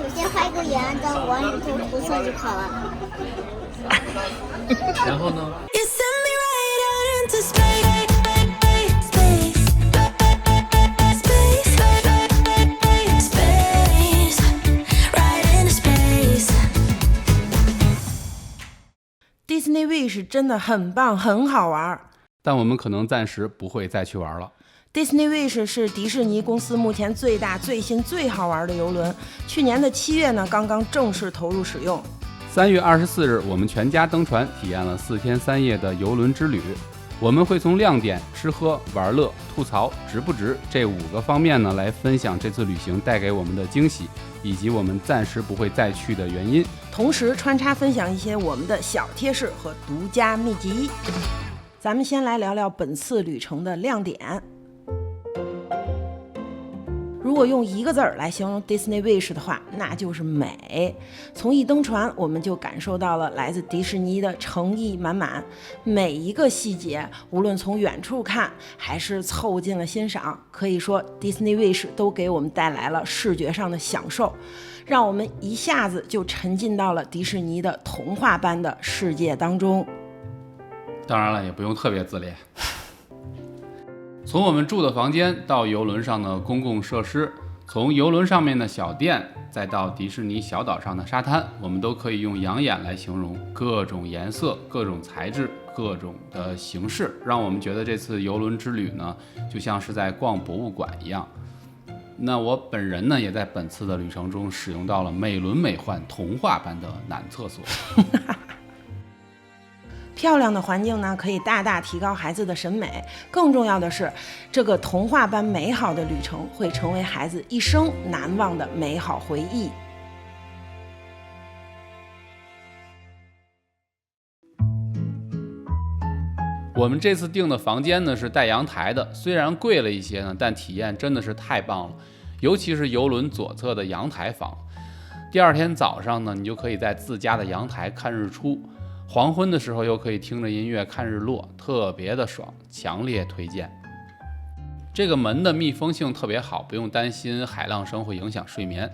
首先画一个圆，再往里头涂色就好了。然后呢？Disney Wish 真的很棒，很好玩，但我们可能暂时不会再去玩了。Disney Wish 是迪士尼公司目前最大、最新、最好玩的邮轮。去年的7月呢，刚刚正式投入使用。3月24日，我们全家登船，体验了4天3夜的邮轮之旅。我们会从亮点、吃喝、玩乐、吐槽、值不值这5个方面呢，来分享这次旅行带给我们的惊喜，以及我们暂时不会再去的原因。同时穿插分享一些我们的小贴士和独家秘籍。咱们先来聊聊本次旅程的亮点。如果用一个字儿来形容 Disney Wish 的话，那就是美。从一登船，我们就感受到了来自迪士尼的诚意满满，每一个细节，无论从远处看还是凑近了欣赏，可以说 Disney Wish 都给我们带来了视觉上的享受，让我们一下子就沉浸到了迪士尼的童话般的世界当中。当然了，也不用特别自恋。从我们住的房间到邮轮上的公共设施，从邮轮上面的小店，再到迪士尼小岛上的沙滩，我们都可以用养眼来形容，各种颜色、各种材质、各种的形式，让我们觉得这次邮轮之旅呢，就像是在逛博物馆一样。那我本人呢，也在本次的旅程中使用到了美轮美奂、童话般的男厕所。漂亮的环境呢，可以大大提高孩子的审美。更重要的是，这个童话般美好的旅程会成为孩子一生难忘的美好回忆。我们这次订的房间呢是带阳台的，虽然贵了一些呢，但体验真的是太棒了。尤其是邮轮左侧的阳台房，第二天早上呢，你就可以在自家的阳台看日出。黄昏的时候又可以听着音乐看日落，特别的爽，强烈推荐。这个门的密封性特别好，不用担心海浪声会影响睡眠。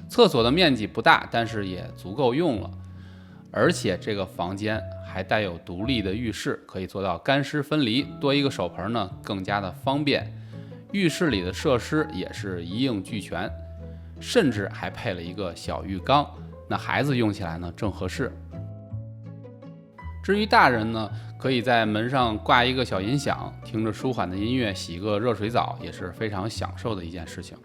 厕所的面积不大，但是也足够用了。而且这个房间还带有独立的浴室，可以做到干湿分离，多一个手盆呢更加的方便。浴室里的设施也是一应俱全，甚至还配了一个小浴缸，那孩子用起来呢正合适。至于大人呢，可以在门上挂一个小音响，听着舒缓的音乐，洗个热水澡，也是非常享受的一件事情。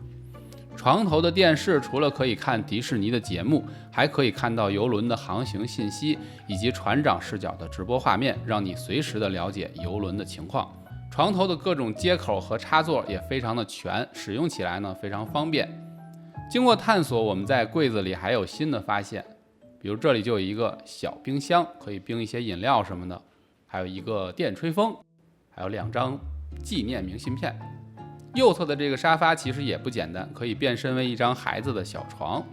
床头的电视除了可以看迪士尼的节目，还可以看到邮轮的航行信息以及船长视角的直播画面，让你随时的了解邮轮的情况。床头的各种接口和插座也非常的全，使用起来呢非常方便。经过探索，我们在柜子里还有新的发现。比如这里就有一个小冰箱，可以冰一些饮料什么的，还有一个电吹风，还有2张纪念明信片。右侧的这个沙发其实也不简单，可以变身为一张孩子的小床。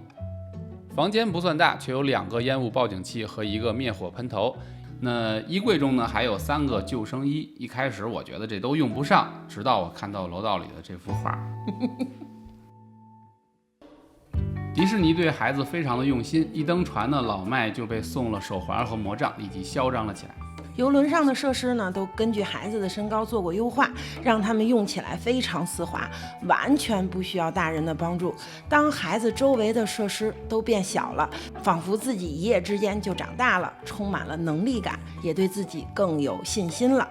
房间不算大，却有2个烟雾报警器和一个灭火喷头。那衣柜中呢还有3个救生衣，一开始我觉得这都用不上，直到我看到楼道里的这幅画。迪士尼对孩子非常的用心，一登船呢，老麦就被送了手环和魔杖，立即嚣张了起来。邮轮上的设施呢，都根据孩子的身高做过优化，让他们用起来非常丝滑，完全不需要大人的帮助。当孩子周围的设施都变小了，仿佛自己一夜之间就长大了，充满了能力感，也对自己更有信心了。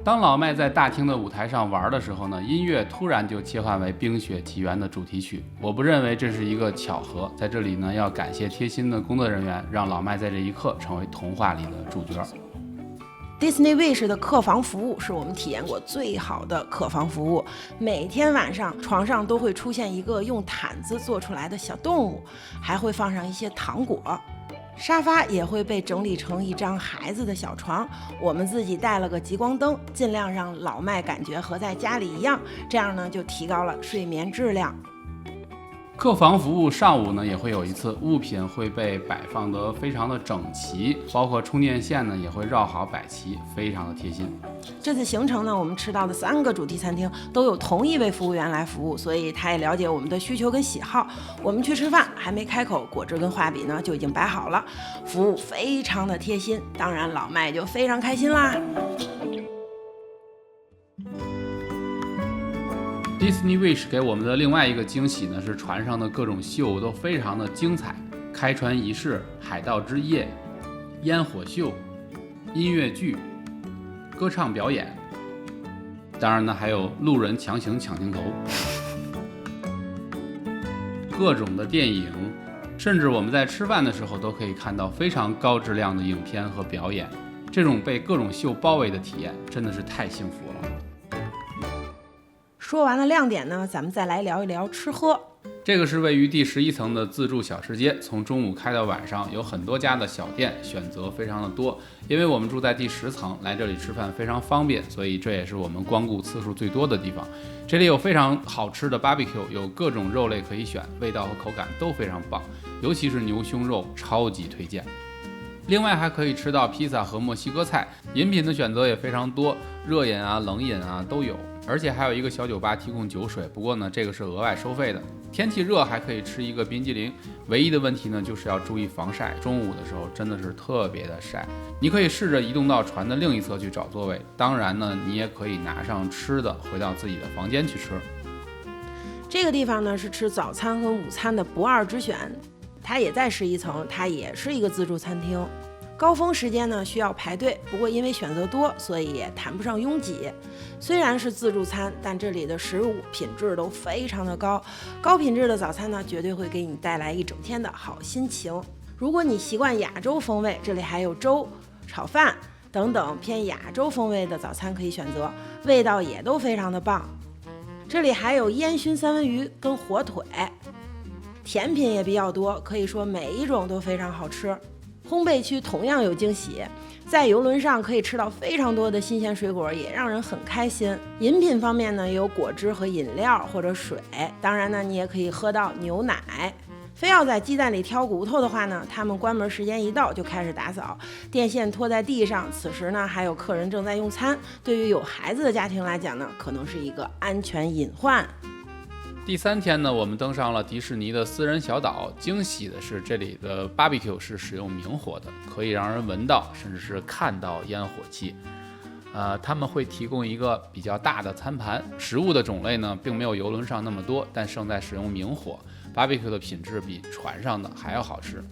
当老麦在大厅的舞台上玩的时候呢，音乐突然就切换为《冰雪奇缘》的主题曲。我不认为这是一个巧合，在这里呢，要感谢贴心的工作人员，让老麦在这一刻成为童话里的主角。Disney Wish 的客房服务是我们体验过最好的客房服务，每天晚上床上都会出现一个用毯子做出来的小动物，还会放上一些糖果。沙发也会被整理成一张孩子的小床，我们自己带了个极光灯，尽量让老麦感觉和在家里一样，这样呢就提高了睡眠质量。客房服务上午呢也会有一次，物品会被摆放得非常的整齐，包括充电线呢也会绕好摆齐，非常的贴心。这次行程呢，我们吃到的3个主题餐厅都有同一位服务员来服务，所以他也了解我们的需求跟喜好。我们去吃饭还没开口，果汁跟画笔呢就已经摆好了，服务非常的贴心，当然老麦就非常开心啦。Disney Wish 给我们的另外一个惊喜呢，是船上的各种秀都非常的精彩，开船仪式、海盗之夜、烟火秀、音乐剧、歌唱表演，当然呢还有路人强行抢镜头，各种的电影，甚至我们在吃饭的时候都可以看到非常高质量的影片和表演。这种被各种秀包围的体验真的是太幸福了。说完了亮点呢，咱们再来聊一聊吃喝。这个是位于第11层的自助小吃街，从中午开到晚上，有很多家的小店，选择非常的多。因为我们住在第10层，来这里吃饭非常方便，所以这也是我们光顾次数最多的地方。这里有非常好吃的 barbecue， 有各种肉类可以选，味道和口感都非常棒，尤其是牛胸肉，超级推荐。另外还可以吃到披萨和墨西哥菜，饮品的选择也非常多，热饮啊、冷饮啊都有，而且还有一个小酒吧提供酒水，不过呢这个是额外收费的。天气热还可以吃一个冰激凌，唯一的问题呢就是要注意防晒，中午的时候真的是特别的晒。你可以试着移动到船的另一侧去找座位，当然呢你也可以拿上吃的回到自己的房间去吃。这个地方呢是吃早餐和午餐的不二之选，它也在11层，它也是一个自助餐厅。高峰时间呢需要排队，不过因为选择多，所以也谈不上拥挤。虽然是自助餐，但这里的食物品质都非常的高，高品质的早餐呢绝对会给你带来一整天的好心情。如果你习惯亚洲风味，这里还有粥、炒饭等等偏亚洲风味的早餐可以选择，味道也都非常的棒。这里还有烟熏三文鱼跟火腿，甜品也比较多，可以说每一种都非常好吃。烘焙区同样有惊喜，在邮轮上可以吃到非常多的新鲜水果，也让人很开心。饮品方面呢，有果汁和饮料或者水，当然呢，你也可以喝到牛奶。非要在鸡蛋里挑骨头的话呢，他们关门时间一到就开始打扫，电线拖在地上。此时呢，还有客人正在用餐，对于有孩子的家庭来讲呢，可能是一个安全隐患。第3天呢，我们登上了迪士尼的私人小岛。惊喜的是，这里的 barbecue 是使用明火的，可以让人闻到甚至是看到烟火气。他们会提供一个比较大的餐盘，食物的种类呢并没有邮轮上那么多，但胜在使用明火。barbecue 的品质比船上的还要好吃。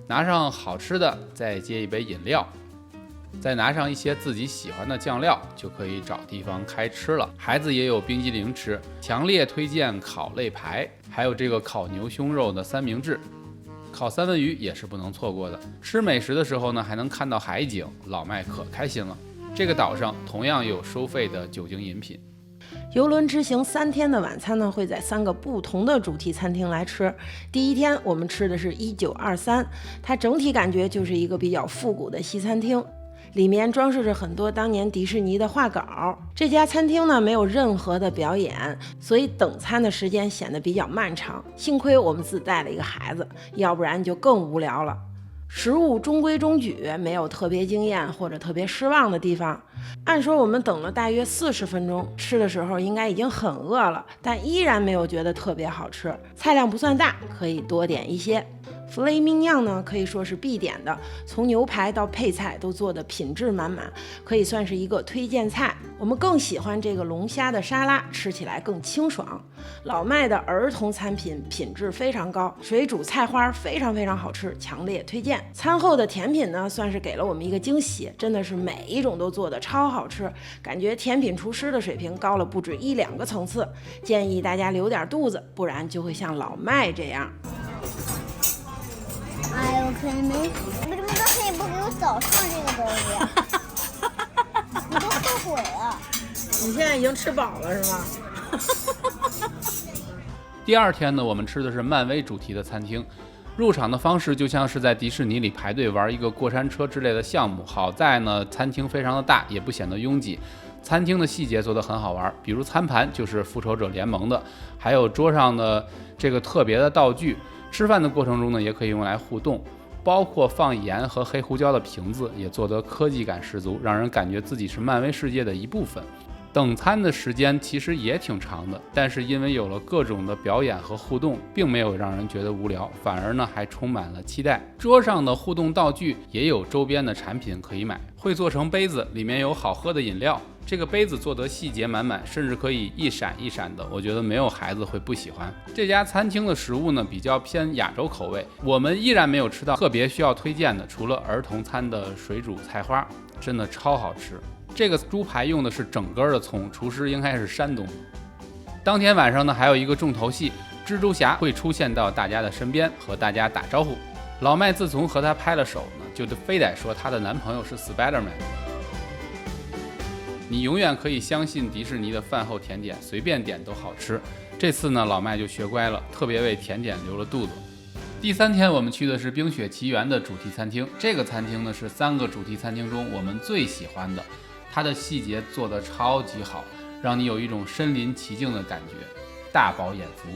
拿上好吃的，再接一杯饮料，再拿上一些自己喜欢的酱料，就可以找地方开吃了。孩子也有冰激凌吃，强烈推荐烤肋排，还有这个烤牛胸肉的三明治，烤三文鱼也是不能错过的。吃美食的时候呢，还能看到海景，老麦可开心了。这个岛上同样有收费的酒精饮品。邮轮之行3天的晚餐呢，会在3个不同的主题餐厅来吃。第1天我们吃的是1923，它整体感觉就是一个比较复古的西餐厅，里面装饰着很多当年迪士尼的画稿。这家餐厅呢没有任何的表演，所以等餐的时间显得比较漫长。幸亏我们自带了一个孩子，要不然就更无聊了。食物中规中矩，没有特别惊艳或者特别失望的地方。按说我们等了大约40分钟，吃的时候应该已经很饿了，但依然没有觉得特别好吃。菜量不算大，可以多点一些。弗雷明酿呢可以说是必点的，从牛排到配菜都做的品质满满，可以算是一个推荐菜。我们更喜欢这个龙虾的沙拉，吃起来更清爽。老麦的儿童餐品品质非常高，水煮菜花非常非常好吃，强烈推荐。餐后的甜品呢算是给了我们一个惊喜，真的是每一种都做的超好吃，感觉甜品厨师的水平高了不止1-2个层次。建议大家留点肚子，不然就会像老麦这样。哎呦，可以没？为什么刚才也不给我早上这个东西？我都后悔了。你现在已经吃饱了是吗？第2天呢，我们吃的是漫威主题的餐厅。入场的方式就像是在迪士尼里排队玩一个过山车之类的项目。好在呢，餐厅非常的大，也不显得拥挤。餐厅的细节做得很好玩，比如餐盘就是复仇者联盟的，还有桌上的这个特别的道具，吃饭的过程中呢也可以用来互动，包括放盐和黑胡椒的瓶子也做得科技感十足，让人感觉自己是漫威世界的一部分。等餐的时间其实也挺长的，但是因为有了各种的表演和互动，并没有让人觉得无聊，反而呢还充满了期待。桌上的互动道具也有周边的产品可以买，会做成杯子，里面有好喝的饮料，这个杯子做得细节满满，甚至可以一闪一闪的，我觉得没有孩子会不喜欢。这家餐厅的食物呢比较偏亚洲口味，我们依然没有吃到特别需要推荐的，除了儿童餐的水煮菜花，真的超好吃。这个猪排用的是整根的葱，厨师应该是山东。当天晚上呢，还有一个重头戏，蜘蛛侠会出现到大家的身边，和大家打招呼。老麦自从和他拍了手呢，就非得说她的男朋友是 Spider-Man。你永远可以相信迪士尼的饭后甜点，随便点都好吃。这次呢，老麦就学乖了，特别为甜点留了肚子。第3天，我们去的是冰雪奇缘的主题餐厅。这个餐厅呢，是3个主题餐厅中我们最喜欢的。它的细节做得超级好，让你有一种身临其境的感觉，大饱眼福。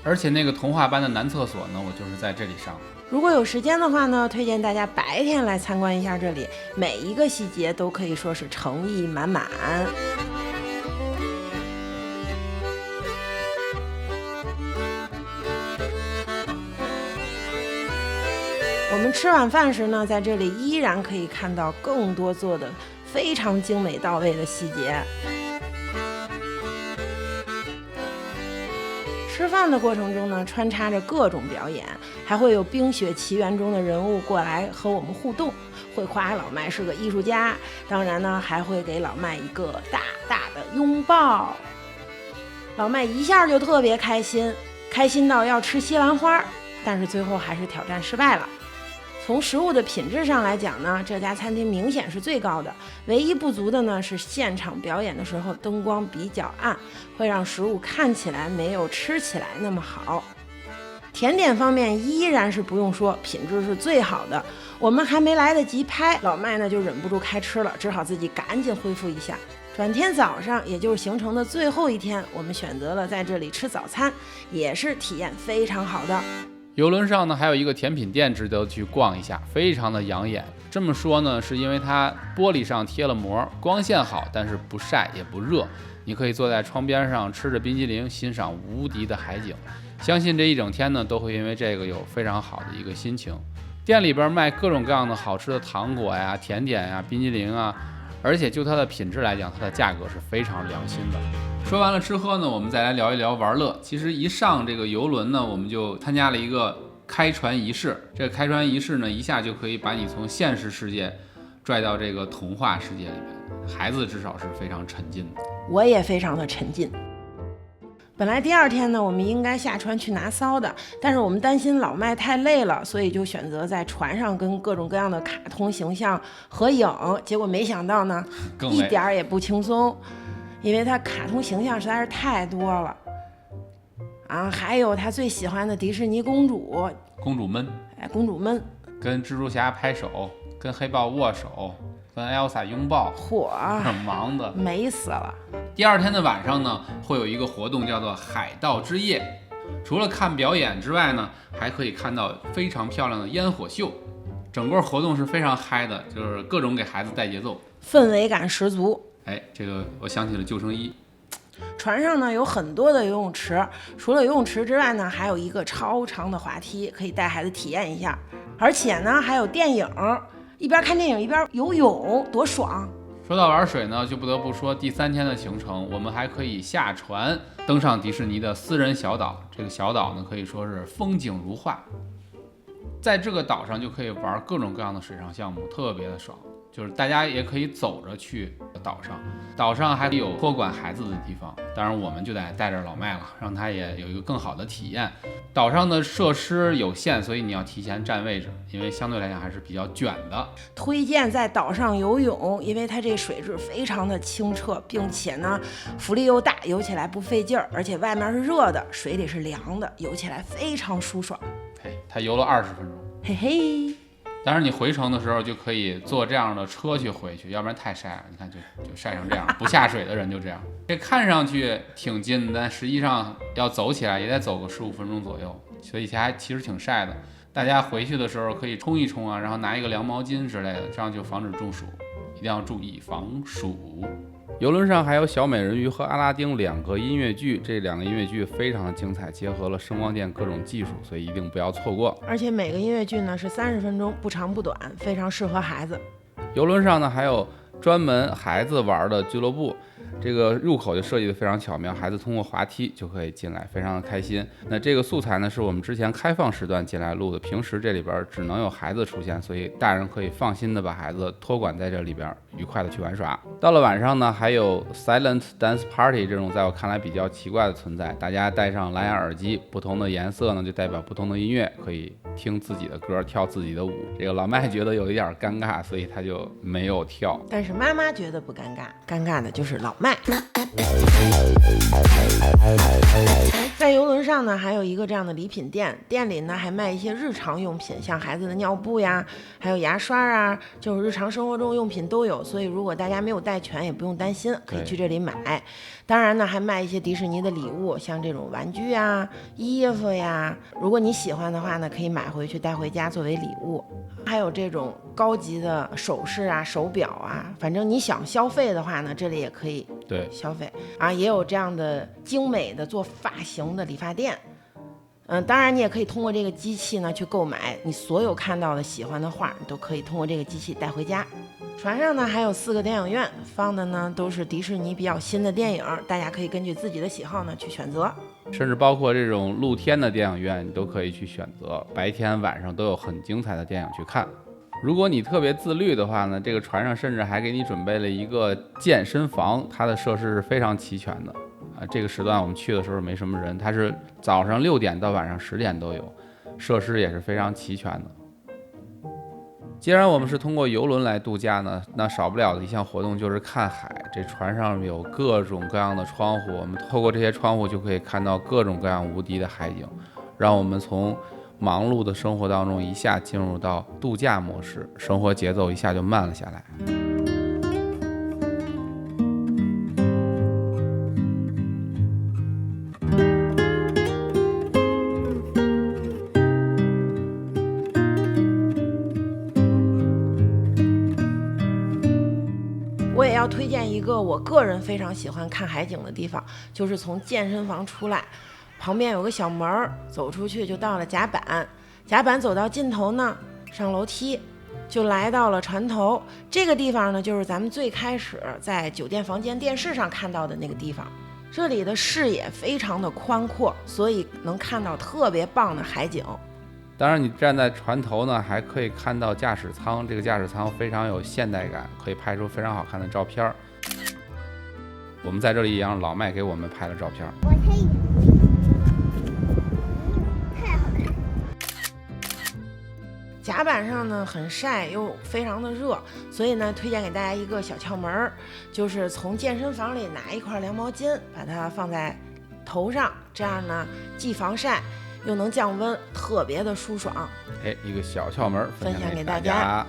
而且那个童话般的男厕所呢，我就是在这里上。如果有时间的话呢，推荐大家白天来参观一下这里，每一个细节都可以说是诚意满满。我们吃晚饭时呢，在这里依然可以看到更多做的非常精美到位的细节。吃饭的过程中呢，穿插着各种表演，还会有冰雪奇缘中的人物过来和我们互动，会夸老麦是个艺术家，当然呢，还会给老麦一个大大的拥抱。老麦一下就特别开心，开心到要吃西兰花，但是最后还是挑战失败了。从食物的品质上来讲呢，这家餐厅明显是最高的，唯一不足的呢是现场表演的时候灯光比较暗，会让食物看起来没有吃起来那么好。甜点方面依然是不用说，品质是最好的。我们还没来得及拍，老麦呢就忍不住开吃了，只好自己赶紧恢复一下。转天早上，也就是行程的最后一天，我们选择了在这里吃早餐，也是体验非常好的。游轮上呢还有一个甜品店值得去逛一下，非常的养眼。这么说呢，是因为它玻璃上贴了膜，光线好，但是不晒也不热。你可以坐在窗边上吃着冰激凌，欣赏无敌的海景。相信这一整天呢，都会因为这个有非常好的一个心情。店里边卖各种各样的好吃的糖果呀、甜点呀、冰激凌啊，而且就它的品质来讲，它的价格是非常良心的。说完了吃喝呢，我们再来聊一聊玩乐。其实一上这个游轮呢，我们就参加了一个开船仪式。这个开船仪式呢，一下就可以把你从现实世界拽到这个童话世界里面。孩子至少是非常沉浸的，我也非常的沉浸。本来第2天呢，我们应该下船去拿骚的，但是我们担心老麦太累了，所以就选择在船上跟各种各样的卡通形象合影。结果没想到呢，一点也不轻松，因为他卡通形象实在是太多了啊！还有他最喜欢的迪士尼公主们，公主们跟蜘蛛侠拍手，跟黑豹握手，跟艾莎拥抱，很忙的美死了。第2天的晚上呢，会有一个活动叫做海盗之夜。除了看表演之外呢，还可以看到非常漂亮的烟火秀。整个活动是非常嗨的，就是各种给孩子带节奏，氛围感十足。这个我想起了救生衣。船上呢有很多的游泳池，除了游泳池之外呢，还有一个超长的滑梯，可以带孩子体验一下。而且呢，还有电影，一边看电影一边游泳，多爽！说到玩水呢，就不得不说第3天的行程，我们还可以下船登上迪士尼的私人小岛。这个小岛呢，可以说是风景如画，在这个岛上就可以玩各种各样的水上项目，特别的爽。就是大家也可以走着去岛上，岛上还有托管孩子的地方，当然我们就得带着老麦了，让他也有一个更好的体验。岛上的设施有限，所以你要提前占位置，因为相对来讲还是比较卷的。推荐在岛上游泳，因为它这水质非常的清澈，并且呢浮力又大，游起来不费劲儿，而且外面是热的，水里是凉的，游起来非常舒爽。他游了20分钟，嘿嘿。当然你回程的时候就可以坐这样的车去回去，要不然太晒了。你看就晒成这样，不下水的人就这样。这看上去挺近的，但实际上要走起来也得走个15分钟左右，所以其实挺晒的。大家回去的时候可以冲一冲啊，然后拿一个凉毛巾之类的，这样就防止中暑。一定要注意防暑。游轮上还有小美人鱼和阿拉丁2个音乐剧，这2个音乐剧非常的精彩，结合了声光电各种技术，所以一定不要错过。而且每个音乐剧呢是30分钟，不长不短，非常适合孩子。游轮上呢还有专门孩子玩的俱乐部，这个入口就设计的非常巧妙，孩子通过滑梯就可以进来，非常的开心。那这个素材呢是我们之前开放时段进来录的，平时这里边只能有孩子出现，所以大人可以放心的把孩子托管在这里边，愉快的去玩耍。到了晚上呢，还有 Silent Dance Party 这种在我看来比较奇怪的存在，大家戴上蓝牙耳机，不同的颜色呢就代表不同的音乐，可以听自己的歌，跳自己的舞。这个老麦觉得有一点尴尬，所以他就没有跳。但是妈妈觉得不尴尬，尴尬的就是老麦。在游轮上呢，还有一个这样的礼品店，店里呢还卖一些日常用品，像孩子的尿布呀，还有牙刷啊，就是日常生活中用品都有。所以如果大家没有带全，也不用担心，可以去这里买。当然呢，还卖一些迪士尼的礼物，像这种玩具呀、衣服呀，如果你喜欢的话呢，可以买回去带回家作为礼物。还有这种高级的首饰啊、手表啊，反正你想消费的话呢，这里也可以消费啊。也有这样的精美的做发型的理发店。当然你也可以通过这个机器呢去购买你所有看到的喜欢的画，你都可以通过这个机器带回家。船上呢还有4个电影院，放的呢都是迪士尼比较新的电影，大家可以根据自己的喜好呢去选择。甚至包括这种露天的电影院，你都可以去选择，白天晚上都有很精彩的电影去看。如果你特别自律的话呢，这个船上甚至还给你准备了一个健身房，它的设施是非常齐全的啊。这个时段我们去的时候没什么人，它是早上6点到晚上10点都有，设施也是非常齐全的。既然我们是通过游轮来度假呢，那少不了的一项活动就是看海。这船上有各种各样的窗户，我们透过这些窗户就可以看到各种各样无敌的海景，让我们从忙碌的生活当中一下进入到度假模式，生活节奏一下就慢了下来。我也要推荐一个我个人非常喜欢看海景的地方，就是从健身房出来，旁边有个小门儿，走出去就到了甲板。甲板走到尽头呢，上楼梯就来到了船头。这个地方呢，就是咱们最开始在酒店房间电视上看到的那个地方。这里的视野非常的宽阔，所以能看到特别棒的海景。当然你站在船头呢，还可以看到驾驶舱，这个驾驶舱非常有现代感，可以拍出非常好看的照片。我们在这里也让老麦给我们拍了照片。我可以，太好看了。甲板上呢很晒又非常的热，所以呢推荐给大家一个小窍门，就是从健身房里拿一块凉毛巾，把它放在头上，这样呢既防晒又能降温，特别的舒爽。一个小窍门分享给大家。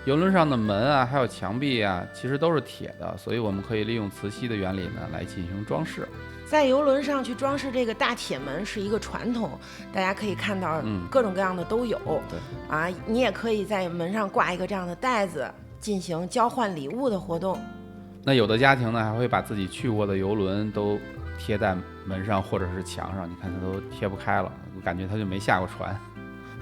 游轮上的门啊，还有墙壁啊，其实都是铁的，所以我们可以利用磁吸的原理呢来进行装饰。在游轮上去装饰这个大铁门是一个传统，大家可以看到各种各样的都有。你也可以在门上挂一个这样的袋子，进行交换礼物的活动。那有的家庭呢，还会把自己去过的游轮都贴在门上或者是墙上，你看它都贴不开了，我感觉它就没下过船。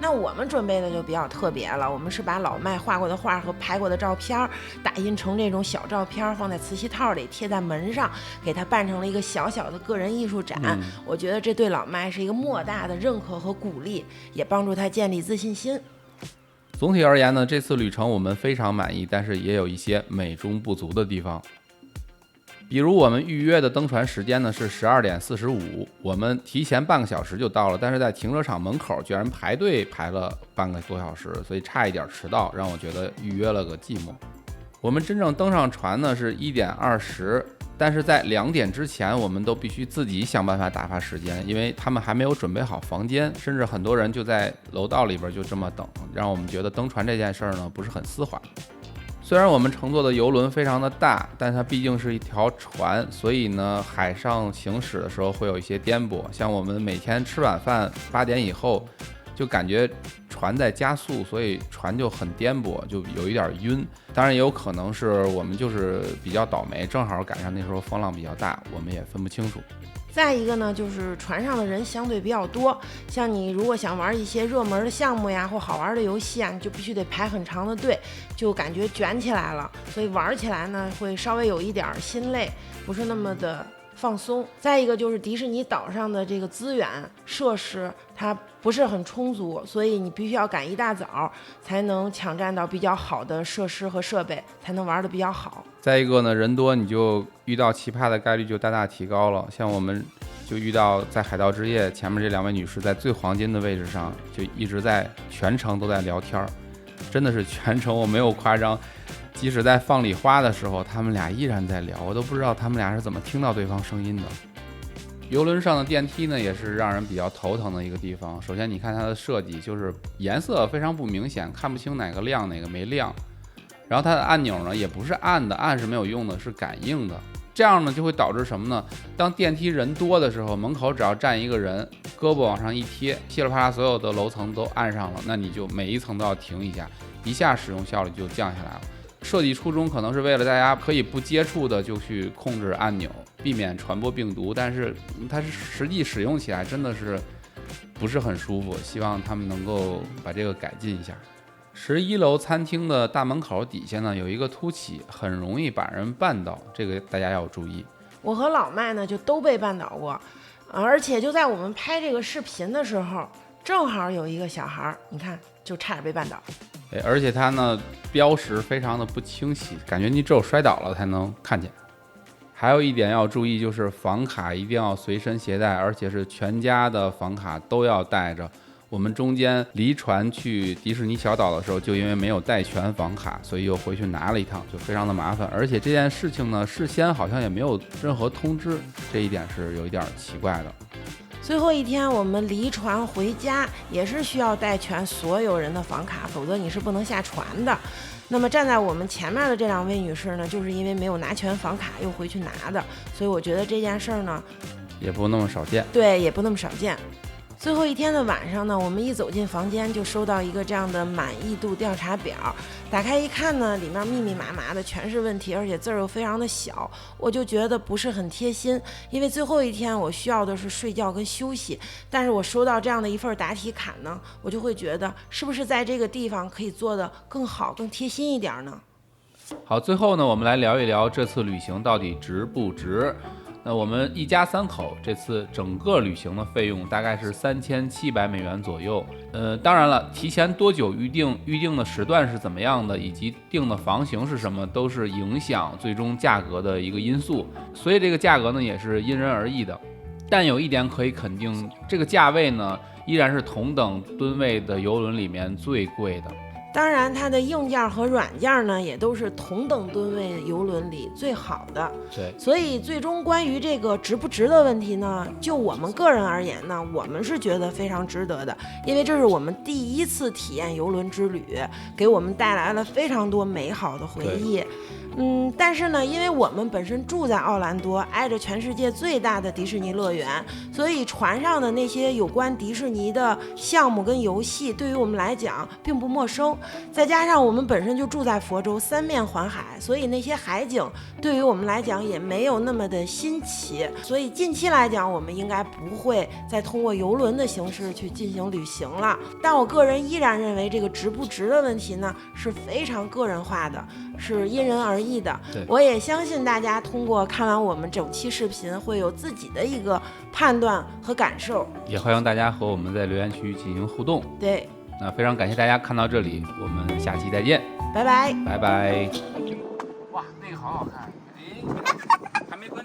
那我们准备的就比较特别了，我们是把老麦画过的画和拍过的照片打印成这种小照片，放在磁吸套里贴在门上，给它办成了一个小小的个人艺术展。我觉得这对老麦是一个莫大的认可和鼓励，也帮助他建立自信心。总体而言呢，这次旅程我们非常满意，但是也有一些美中不足的地方。比如我们预约的登船时间呢是12点45，我们提前半个小时就到了，但是在停车场门口居然排队排了半个多小时，所以差一点迟到，让我觉得预约了个寂寞。我们真正登上船呢是1点20，但是在2点之前，我们都必须自己想办法打发时间，因为他们还没有准备好房间，甚至很多人就在楼道里边就这么等，让我们觉得登船这件事儿呢不是很丝滑。虽然我们乘坐的游轮非常的大，但它毕竟是一条船，所以呢，海上行驶的时候会有一些颠簸。像我们每天吃晚饭8点以后，就感觉船在加速，所以船就很颠簸，就有一点晕。当然也有可能是我们就是比较倒霉，正好赶上那时候风浪比较大，我们也分不清楚。再一个呢，就是船上的人相对比较多，像你如果想玩一些热门的项目呀，或好玩的游戏啊，你就必须得排很长的队，就感觉卷起来了，所以玩起来呢会稍微有一点心累，不是那么的放松。再一个就是迪士尼岛上的这个资源设施它不是很充足，所以你必须要赶一大早才能抢占到比较好的设施和设备，才能玩得比较好。再一个呢，人多你就遇到奇葩的概率就大大提高了。像我们就遇到在海盗之夜前面这2位女士在最黄金的位置上，就一直在全程都在聊天，真的是全程我没有夸张，即使在放礼花的时候，他们俩依然在聊，我都不知道他们俩是怎么听到对方声音的。游轮上的电梯呢，也是让人比较头疼的一个地方。首先你看它的设计，就是颜色非常不明显，看不清哪个亮哪个没亮。然后它的按钮呢，也不是按的，按是没有用的，是感应的。这样呢，就会导致什么呢？当电梯人多的时候，门口只要站一个人，胳膊往上一贴，噼里啪啦所有的楼层都按上了，那你就每一层都要停一下，一下使用效率就降下来了。设计初衷可能是为了大家可以不接触的就去控制按钮，避免传播病毒，但是它是实际使用起来真的是不是很舒服，希望他们能够把这个改进一下。11楼餐厅的大门口底下呢有一个凸起，很容易把人绊倒，这个大家要注意。我和老麦呢就都被绊倒过，而且就在我们拍这个视频的时候，正好有一个小孩，你看就差点被绊倒。而且它呢标识非常的不清晰，感觉你只有摔倒了才能看见。还有一点要注意，就是房卡一定要随身携带，而且是全家的房卡都要带着。我们中间离船去迪士尼小岛的时候，就因为没有带全房卡，所以又回去拿了一趟，就非常的麻烦。而且这件事情呢，事先好像也没有任何通知，这一点是有一点奇怪的。最后一天我们离船回家也是需要带全所有人的房卡，否则你是不能下船的。那么站在我们前面的这2位女士呢，就是因为没有拿全房卡又回去拿的，所以我觉得这件事儿呢也不那么少见。对，也不那么少见。最后一天的晚上呢，我们一走进房间就收到一个这样的满意度调查表，打开一看呢，里面密密麻麻的全是问题，而且字儿又非常的小，我就觉得不是很贴心。因为最后一天我需要的是睡觉跟休息，但是我收到这样的一份答题卡呢，我就会觉得是不是在这个地方可以做得更好更贴心一点呢？好，最后呢，我们来聊一聊这次旅行到底值不值。那我们一家3口这次整个旅行的费用大概是3700美元左右。当然了，提前多久预定的时段是怎么样的，以及订的房型是什么，都是影响最终价格的一个因素。所以这个价格呢也是因人而异的。但有一点可以肯定，这个价位呢依然是同等吨位的邮轮里面最贵的。当然它的硬件和软件呢也都是同等吨位邮轮里最好的。对，所以最终关于这个值不值的问题呢，就我们个人而言呢，我们是觉得非常值得的，因为这是我们第一次体验邮轮之旅，给我们带来了非常多美好的回忆。但是呢，因为我们本身住在奥兰多，挨着全世界最大的迪士尼乐园，所以船上的那些有关迪士尼的项目跟游戏对于我们来讲并不陌生。再加上我们本身就住在佛州，3面环海，所以那些海景对于我们来讲也没有那么的新奇。所以近期来讲，我们应该不会再通过邮轮的形式去进行旅行了。但我个人依然认为这个值不值的问题呢是非常个人化的，是因人而异的。我也相信大家通过看完我们整期视频会有自己的一个判断和感受，也欢迎大家和我们在留言区进行互动。对，那非常感谢大家看到这里，我们下期再见，拜拜，拜拜。哇，那个好好看，哎，还没关。